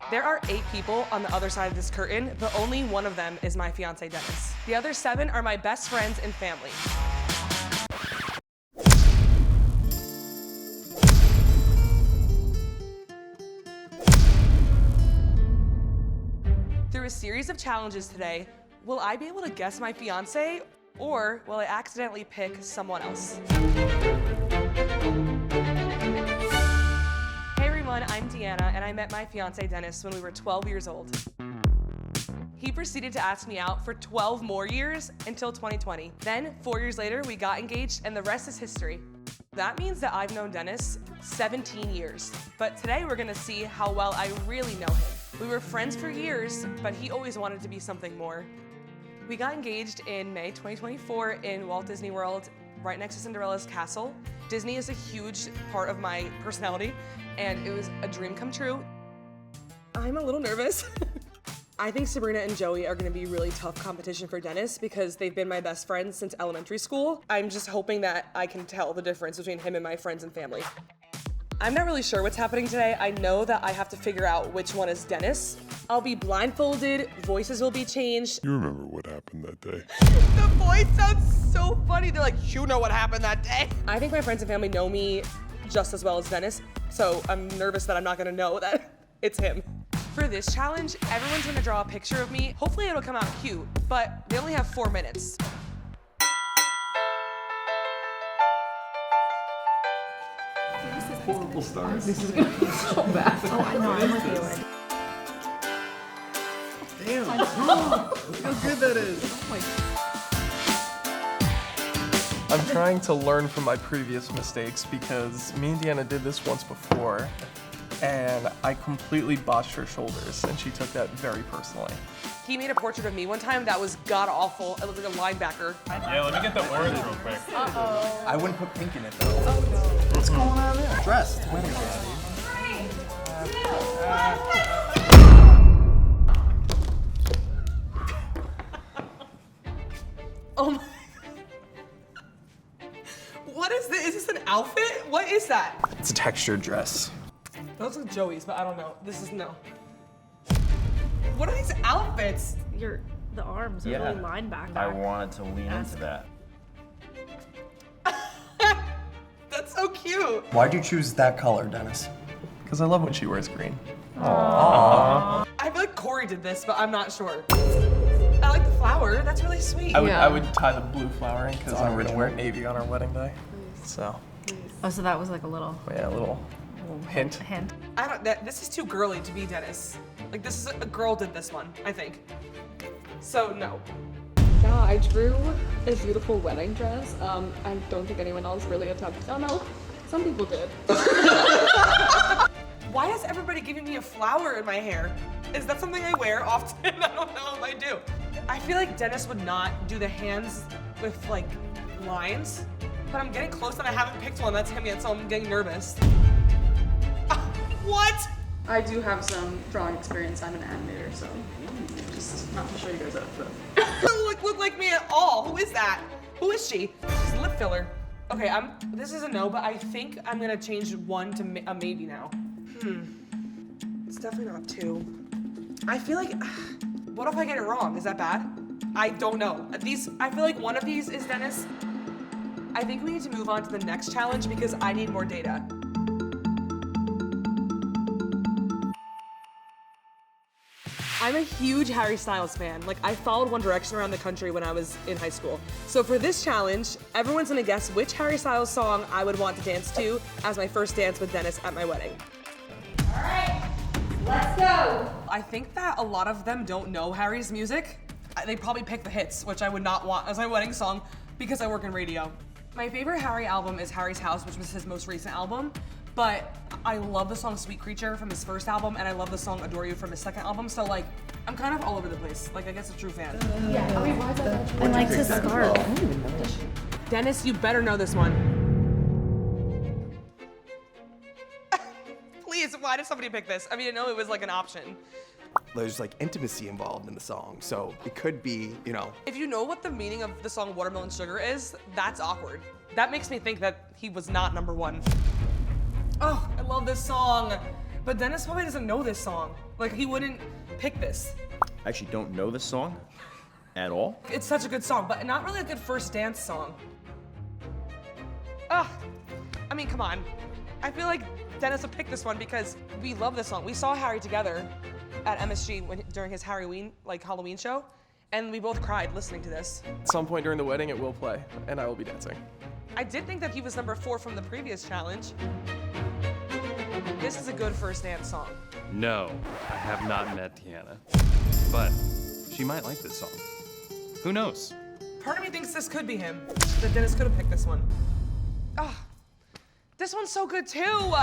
There are 8 people on the other side of this curtain, but only one of them is my fiancé, Dennis. The other 7 are my best friends and family. Through a series of challenges today, will I be able to guess my fiancé, or will I accidentally pick someone else? I'm Deanna, and I met my fiancé Dennis when we were 12 years old. He proceeded to ask me out for 12 more years until 2020. Then, 4 years later, we got engaged, and the rest is history. That means that I've known Dennis 17 years. But today we're gonna see how well I really know him. We were friends for years, but he always wanted to be something more. We got engaged in May 2024 in Walt Disney World, right next to Cinderella's castle. Disney is a huge part of my personality, and it was a dream come true. I'm a little nervous. I think Sabrina and Joey are gonna be really tough competition for Dennis because they've been my best friends since elementary school. I'm just hoping that I can tell the difference between him and my friends and family. I'm not really sure what's happening today. I know that I have to figure out which one is Dennis. I'll be blindfolded, voices will be changed. You remember what happened that day? The voice sounds so funny. They're like, you know what happened that day. I think my friends and family know me just as well as Dennis, so I'm nervous that I'm not gonna know that it's him. For this challenge, everyone's gonna draw a picture of me. Hopefully it'll come out cute, but they only have 4 minutes. Horrible stars. This is gonna be so bad. Oh, I know, I'm with you. Damn. Look how good that is. I'm trying to learn from my previous mistakes because me and Deanna did this once before and I completely botched her shoulders and she took that very personally. He made a portrait of me one time that was god-awful. It looked like a linebacker. Yeah, let me get the orange real quick. Uh-oh. I wouldn't put pink in it though. Oh no. What's going on there? Dress. It's wedding dress. Oh my. What is this? Is this an outfit? What is that? It's a textured dress. Those are Joey's, but I don't know. This is no. What are these outfits? The arms are really lined back. I wanted to lean into that. That's so cute. Why'd you choose that color, Dennis? Because I love when she wears green. I feel like Corey did this, but I'm not sure. I like the flower. That's really sweet. I would tie the blue flower in because I'm gonna original. wear navy on our wedding day. So, Oh, so that was like a little yeah, a little hint. hint. I don't. This is too girly to be Dennis. Like this is a girl did this one, I think. So no. Yeah, I drew a beautiful wedding dress. I don't think anyone else really attempted. Oh no, some people did. Why is everybody giving me a flower in my hair? Is that something I wear often? I don't know if I do. I feel like Dennis would not do the hands with like lines, but I'm getting close and I haven't picked one that's him yet, so I'm getting nervous. What? I do have some drawing experience. I'm an animator, so just not to show you guys that. But. Doesn't look like me at all. Who is that? Who is she? She's a lip filler. Okay, this is a no, but I think I'm gonna change 1 to a maybe now. It's definitely not 2. I feel like, what if I get it wrong? Is that bad? I don't know. I feel like one of these is Dennis. I think we need to move on to the next challenge because I need more data. I'm a huge Harry Styles fan. Like, I followed One Direction around the country when I was in high school. So for this challenge, everyone's gonna guess which Harry Styles song I would want to dance to as my first dance with Dennis at my wedding. All right, let's go. I think that a lot of them don't know Harry's music. They probably pick the hits, which I would not want as my wedding song because I work in radio. My favorite Harry album is Harry's House, which was his most recent album. But I love the song Sweet Creature from his first album, and I love the song Adore You from his second album, so like, I'm kind of all over the place. Like, I guess a true fan. Yeah. Wait, why is that? I like his scarf. Dennis, you better know this one. Please, why did somebody pick this? I mean, I know it was like an option. There's like intimacy involved in the song, so it could be, you know. If you know what the meaning of the song Watermelon Sugar is, that's awkward. That makes me think that he was not number 1. Oh, I love this song. But Dennis probably doesn't know this song. Like, he wouldn't pick this. I actually don't know this song at all. It's such a good song, but not really a good first dance song. Ugh. I mean, come on. I feel like Dennis would pick this one because we love this song. We saw Harry together at MSG during his Halloween show, and we both cried listening to this. At some point during the wedding, it will play, and I will be dancing. I did think that he was number 4 from the previous challenge. This is a good first dance song. No, I have not met Deanna, but she might like this song. Who knows? Part of me thinks this could be him, that Dennis could have picked this one. Ah, this one's so good too.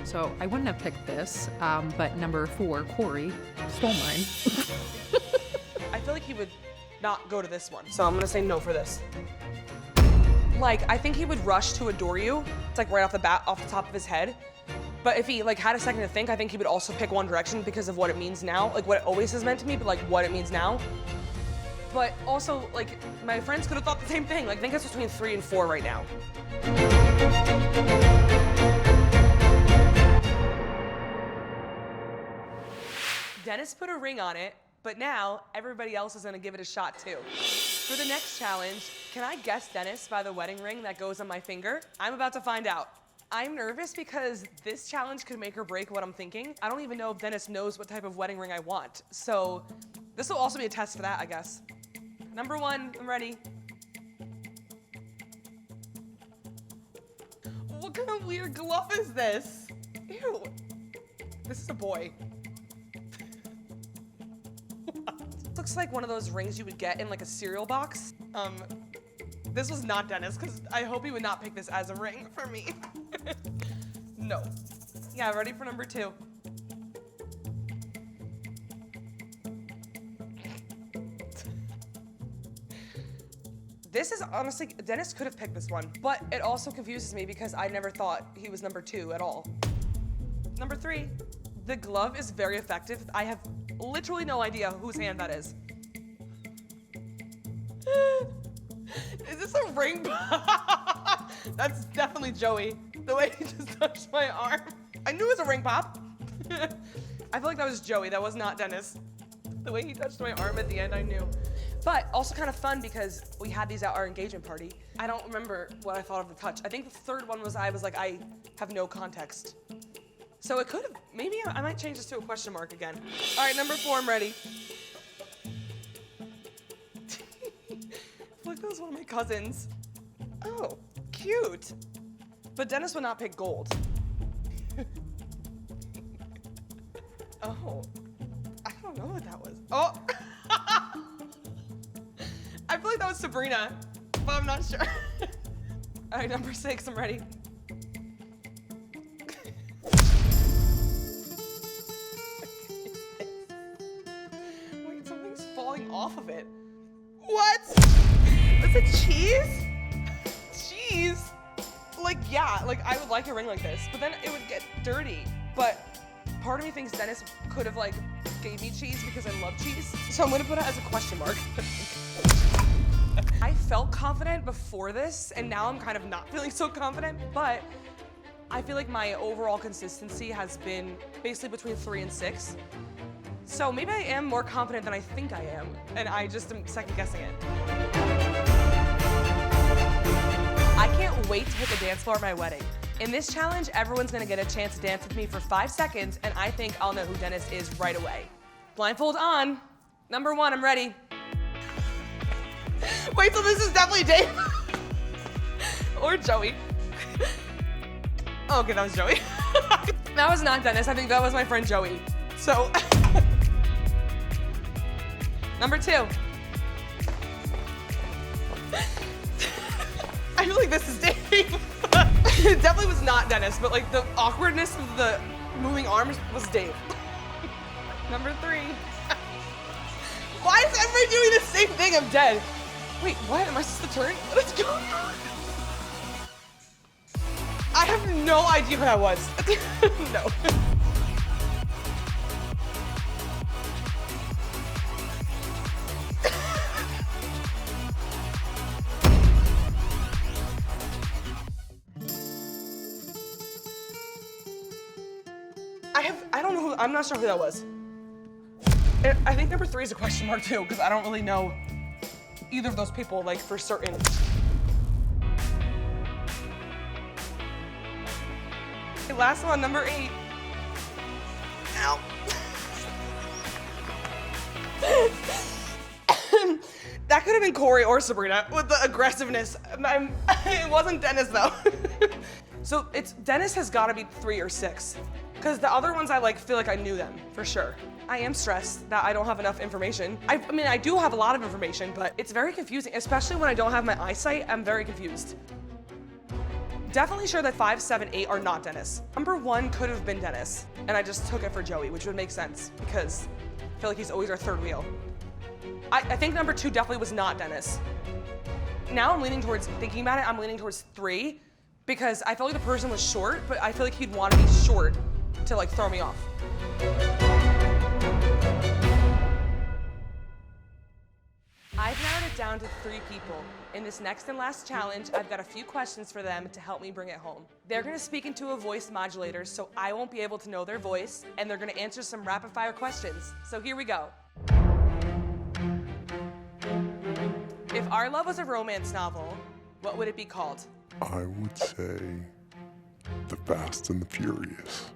So I wouldn't have picked this, but number 4, Corey, stole mine. I feel like he would not go to this one, so I'm gonna say no for this. Like, I think he would rush to Adore You. It's like right off the bat, off the top of his head. But if he like had a second to think, I think he would also pick One Direction because of what it means now. Like what it always has meant to me, but like what it means now. But also, like, my friends could have thought the same thing. Like, I think it's between 3 and 4 right now. Dennis put a ring on it, but now everybody else is gonna give it a shot too. For the next challenge, can I guess Dennis by the wedding ring that goes on my finger? I'm about to find out. I'm nervous because this challenge could make or break what I'm thinking. I don't even know if Dennis knows what type of wedding ring I want. So this will also be a test for that, I guess. Number 1, I'm ready. What kind of weird glove is this? Ew. This is a boy. Looks like one of those rings you would get in like a cereal box. This was not Dennis, because I hope he would not pick this as a ring for me. No. Yeah, ready for number 2. This is honestly, Dennis could have picked this one, but it also confuses me because I never thought he was number 2 at all. Number 3, the glove is very effective. I have literally no idea whose hand that is. Is this a ring pop? That's definitely Joey. The way he just touched my arm. I knew it was a ring pop. I feel like that was Joey, that was not Dennis. The way he touched my arm at the end, I knew. But also kind of fun because we had these at our engagement party. I don't remember what I thought of the touch. I think the third one was I was like, I have no context. So it could have, maybe I might change this to a question mark again. All right, number 4, I'm ready. I feel like that was one of my cousins. Oh, cute. But Dennis would not pick gold. Oh, I don't know what that was. Oh. I feel like that was Sabrina, but I'm not sure. All right, number 6, I'm ready. Wait, something's falling off of it. What? Is it cheese? Cheese? Like, yeah, like I would like a ring like this, but then it would get dirty. But part of me thinks Dennis could have like gave me cheese because I love cheese. So I'm gonna put it as a question mark. I felt confident before this, and now I'm kind of not feeling so confident, but I feel like my overall consistency has been basically between 3 and 6. So maybe I am more confident than I think I am, and I just am second guessing it. I can't wait to hit the dance floor at my wedding. In this challenge, everyone's gonna get a chance to dance with me for 5 seconds, and I think I'll know who Dennis is right away. Blindfold on. Number 1, I'm ready. Wait, so this is definitely Dave? Or Joey. Oh, okay, that was Joey. That was not Dennis, I think that was my friend Joey. So, number 2. I feel like this is Dave. It definitely was not Dennis, but like the awkwardness of the moving arms was Dave. Number 3. Why is everybody doing the same thing? I'm dead. Wait, what? Am I supposed to turn? What is going on? I have no idea who that was. No. I don't know who, I'm not sure who that was. And I think number 3 is a question mark too, because I don't really know either of those people, like, for certain. Okay, last one, number 8. Ow. That could have been Corey or Sabrina with the aggressiveness. It wasn't Dennis though. So Dennis has got to be 3 or 6, because the other ones I feel like I knew them for sure. I am stressed that I don't have enough information. I mean, I do have a lot of information, but it's very confusing, especially when I don't have my eyesight. I'm very confused. Definitely sure that 5, 7, 8 are not Dennis. Number 1 could have been Dennis, and I just took it for Joey, which would make sense because I feel like he's always our third wheel. I think number 2 definitely was not Dennis. Now I'm leaning towards, thinking about it, I'm leaning towards 3 because I felt like the person was short, but I feel like he'd want to be short to throw me off. I've narrowed it down to 3 people. In this next and last challenge, I've got a few questions for them to help me bring it home. They're gonna speak into a voice modulator, so I won't be able to know their voice, and they're gonna answer some rapid fire questions. So here we go. If our love was a romance novel, what would it be called? I would say The Fast and the Furious.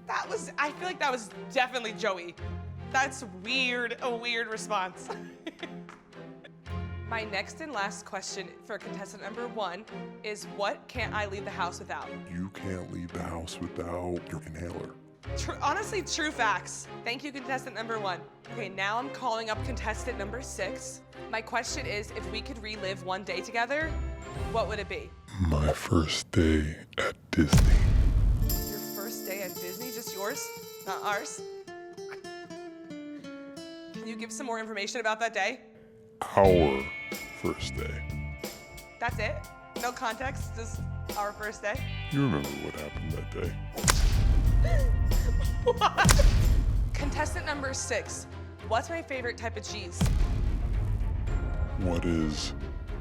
I feel like that was definitely Joey. That's weird, a weird response. My next and last question for contestant number 1 is, what can't I leave the house without? You can't leave the house without your inhaler. Honestly, true facts. Thank you, contestant number 1. Okay, now I'm calling up contestant number 6. My question is, if we could relive one day together, what would it be? My first day at Disney. Your first day at Disney? Just yours? Not ours? Can you give some more information about that day? Our first day. That's it? No context, just our first day? You remember what happened that day. What? Contestant number 6. What's my favorite type of cheese? What is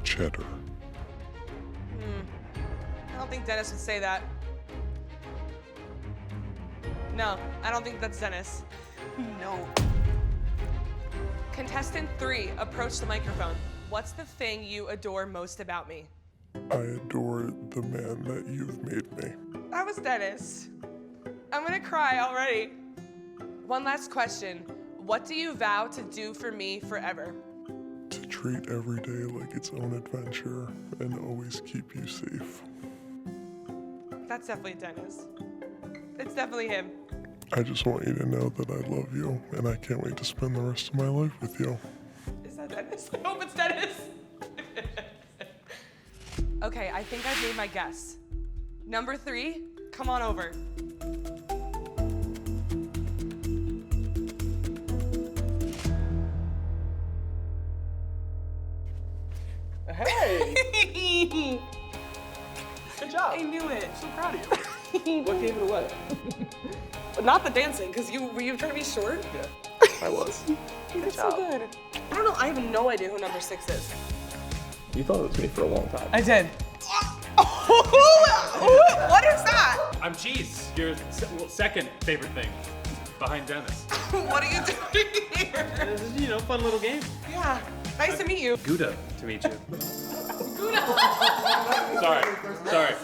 cheddar? I don't think Dennis would say that. No, I don't think that's Dennis. No. Contestant 3, approach the microphone. What's the thing you adore most about me? I adore the man that you've made me. That was Dennis. I'm gonna cry already. One last question. What do you vow to do for me forever? To treat every day like its own adventure and always keep you safe. That's definitely Dennis. It's definitely him. I just want you to know that I love you and I can't wait to spend the rest of my life with you. Is that Dennis? I hope it's Dennis. Okay, I think I've made my guess. Number 3, come on over. Hey! Good job. I knew it. I'm so proud of you. What gave it away? Not the dancing, because were you trying to be short? Yeah, I was. That's so good. I don't know, I have no idea who number 6 is. You thought it was me for a long time. I did. What is that? I'm Cheese, your second favorite thing, behind Dennis. What are you doing here? This is, fun little game. Yeah, nice to meet you. Gouda to meet you. Gouda. Sorry.